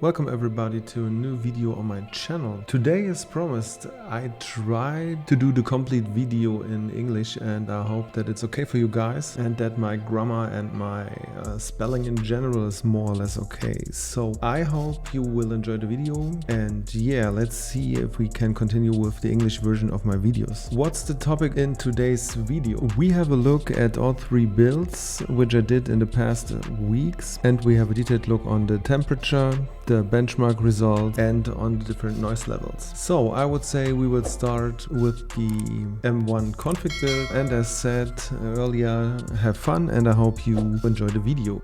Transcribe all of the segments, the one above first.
Welcome everybody to a new video on my channel. Today, as promised, I tried to do the complete video in English and I hope that it's okay for you guys and that my grammar and my spelling in general is more or less okay. So I hope you will enjoy the video and yeah, let's see if we can continue with the English version of my videos. What's the topic in today's video? We have a look at all three builds which I did in the past weeks, and we have a detailed look on the temperature, the benchmark result, and on the different noise levels. So I would say we will start with the M1 config build, and as said earlier, have fun and I hope you enjoy the video.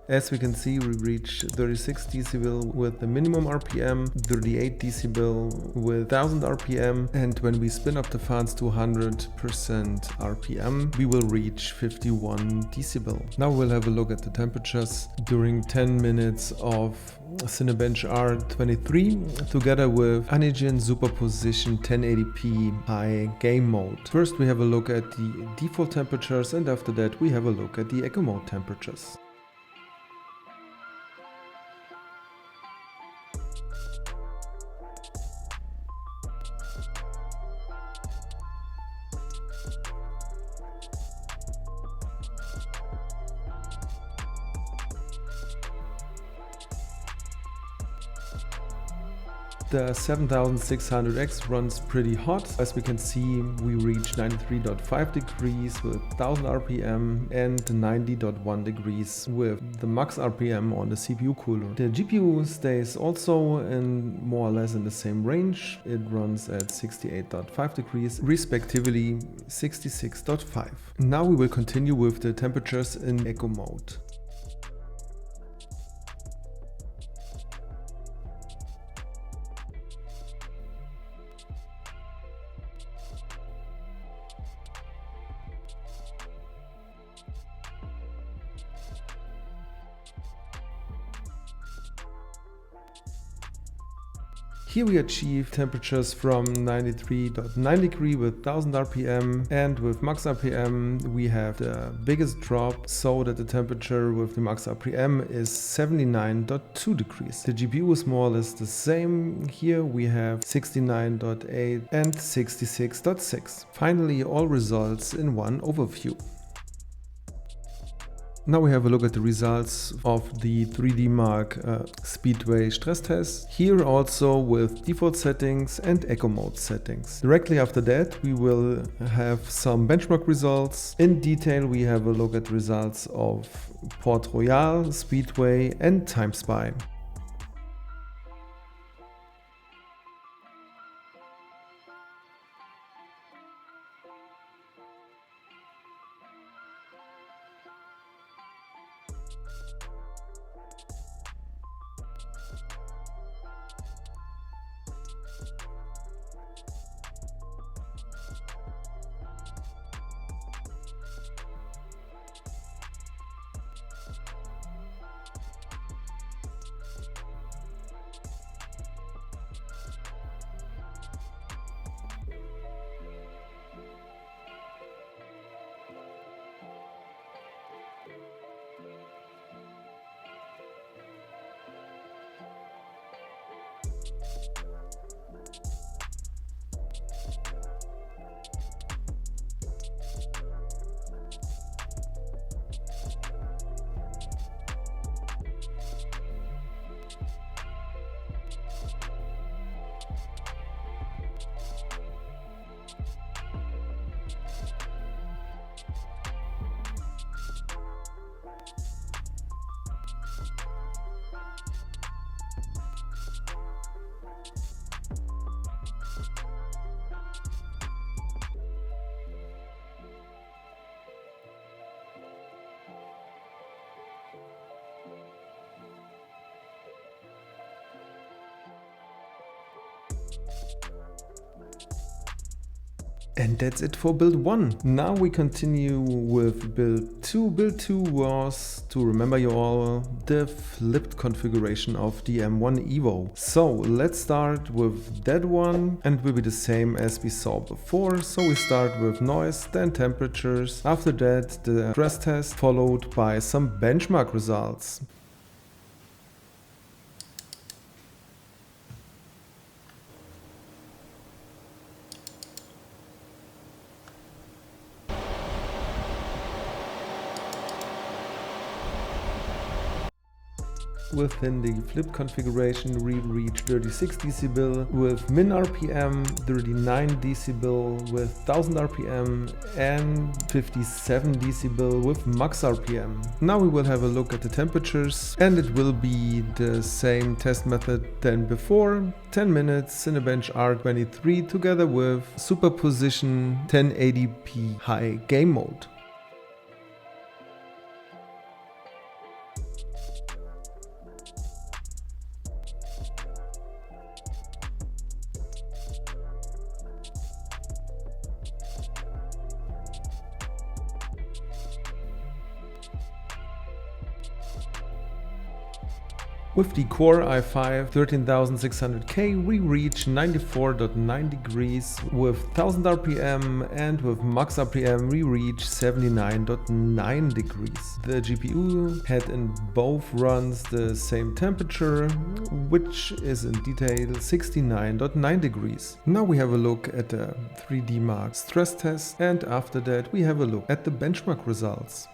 As we can see, we reach 36 decibel with the minimum RPM, 38 decibel with 1000 RPM, and when we spin up the fans to 100% RPM, we will reach 51 decibel. Now we'll have a look at the temperatures during 10 minutes of Cinebench R23 together with Aneigen Superposition 1080p high game mode. First we have a look at the default temperatures, and after that we have a look at the echo mode temperatures. The 7600X runs pretty hot. As we can see, we reach 93.5 degrees with 1000 RPM and 90.1 degrees with the max RPM on the CPU cooler. The GPU stays also in more or less in the same range. It runs at 68.5 degrees, respectively 66.5. Now we will continue with the temperatures in echo mode. Here we achieve temperatures from 93.9 degree with 1000 RPM, and with max RPM we have the biggest drop, so that the temperature with the max RPM is 79.2 degrees. The GPU is more or less the same. Here we have 69.8 and 66.6. Finally, all results in one overview. Now we have a look at the results of the 3D Mark Speedway stress test. Here also with default settings and echo mode settings. Directly after that we will have some benchmark results. In detail we have a look at results of Port Royal, Speedway and Time Spy. And that's it for build 1. Now we continue with build 2. Build 2 was, to remember you all, the flipped configuration of the M1 Evo. So let's start with that one, and it will be the same as we saw before. So we start with noise, then temperatures, after that the stress test, followed by some benchmark results. Within the flip configuration we reach 36 dB with min RPM, 39 dB with 1000 RPM and 57 dB with max RPM. Now we will have a look at the temperatures, and it will be the same test method than before. 10 minutes Cinebench R23 together with superposition 1080p high game mode. With the Core i5 13600K we reach 94.9 degrees with 1000 RPM, and with max RPM we reach 79.9 degrees. The GPU had in both runs the same temperature, which is in detail 69.9 degrees. Now we have a look at the 3D Mark stress test, and after that we have a look at the benchmark results.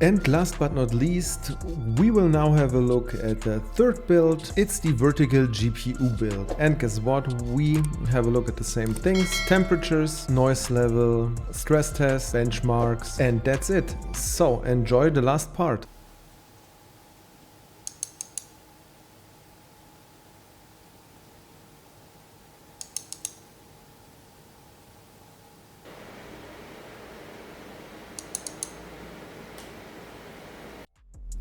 And last but not least, we will now have a look at the third build. It's the vertical GPU build. And guess what? We have a look at the same things: temperatures, noise level, stress test, benchmarks, and that's it. So enjoy the last part.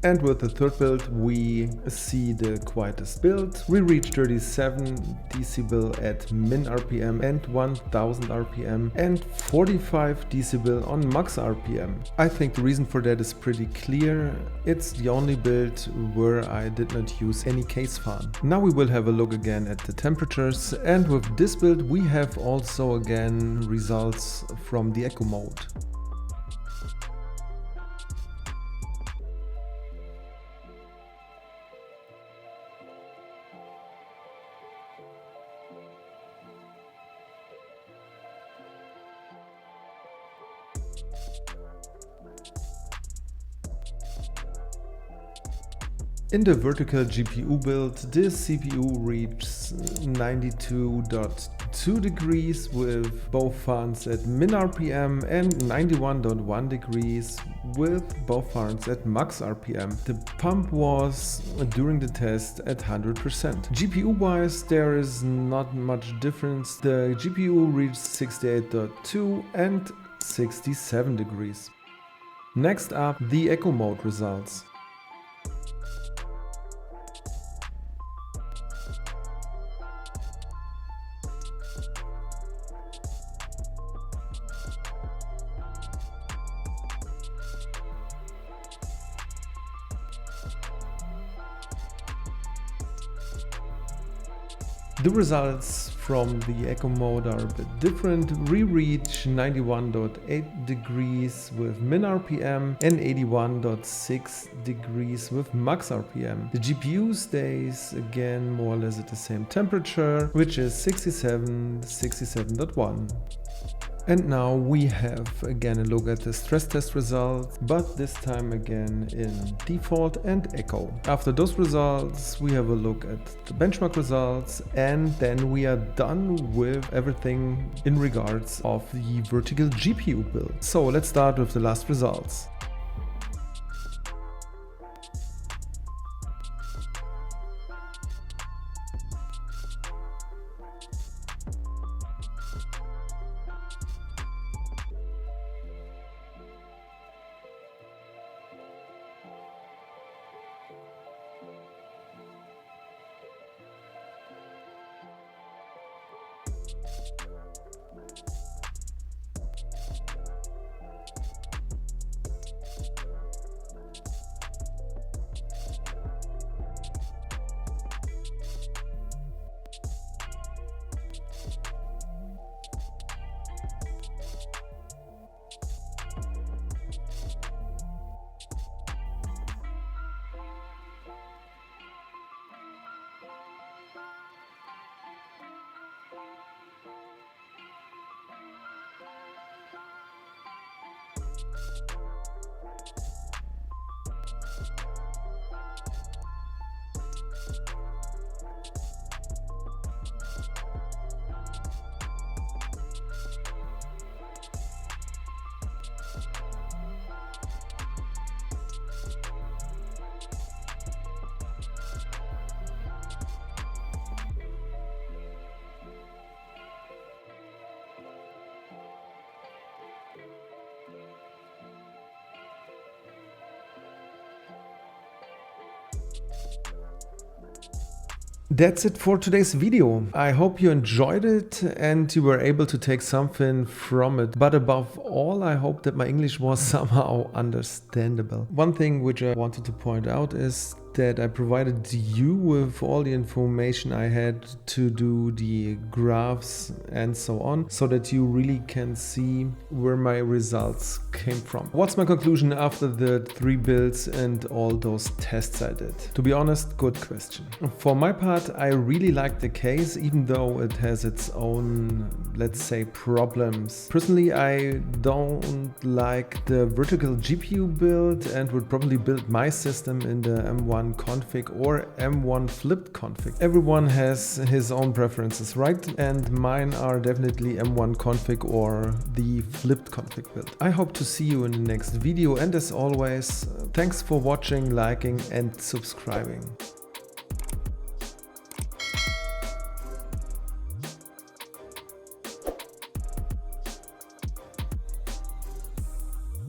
And with the third build we see the quietest build. We reach 37 dB at min RPM and 1000 RPM and 45 dB on max RPM. I think the reason for that is pretty clear. It's the only build where I did not use any case fan. Now we will have a look again at the temperatures, and with this build we have also again results from the echo mode. In the vertical GPU build, this CPU reaches 92.2 degrees with both fans at min RPM and 91.1 degrees with both fans at max RPM. The pump was during the test at 100%. GPU wise there is not much difference. The GPU reached 68.2 and 67 degrees. Next up, the echo mode results. The results from the echo mode are a bit different. We reach 91.8 degrees with min RPM and 81.6 degrees with max RPM. The GPU stays again more or less at the same temperature, which is 67.1. And now we have again a look at the stress test results, but this time again in default and echo. After those results, we have a look at the benchmark results, and then we are done with everything in regards of the vertical GPU build. So let's start with the last results. That's it for today's video. I hope you enjoyed it and you were able to take something from it. But above all, I hope that my English was somehow understandable. One thing which I wanted to point out is that I provided you with all the information I had to do the graphs and so on, so that you really can see where my results came from. What's my conclusion after the 3 builds and all those tests I did? To be honest, good question. For my part, I really like the case, even though it has its own, let's say, problems. Personally, I don't like the vertical GPU build and would probably build my system in the M1 config or M1 flipped config. Everyone has his own preferences, right? And mine are definitely M1 config or the flipped config build. I hope to see you in the next video, and as always, thanks for watching, liking and subscribing.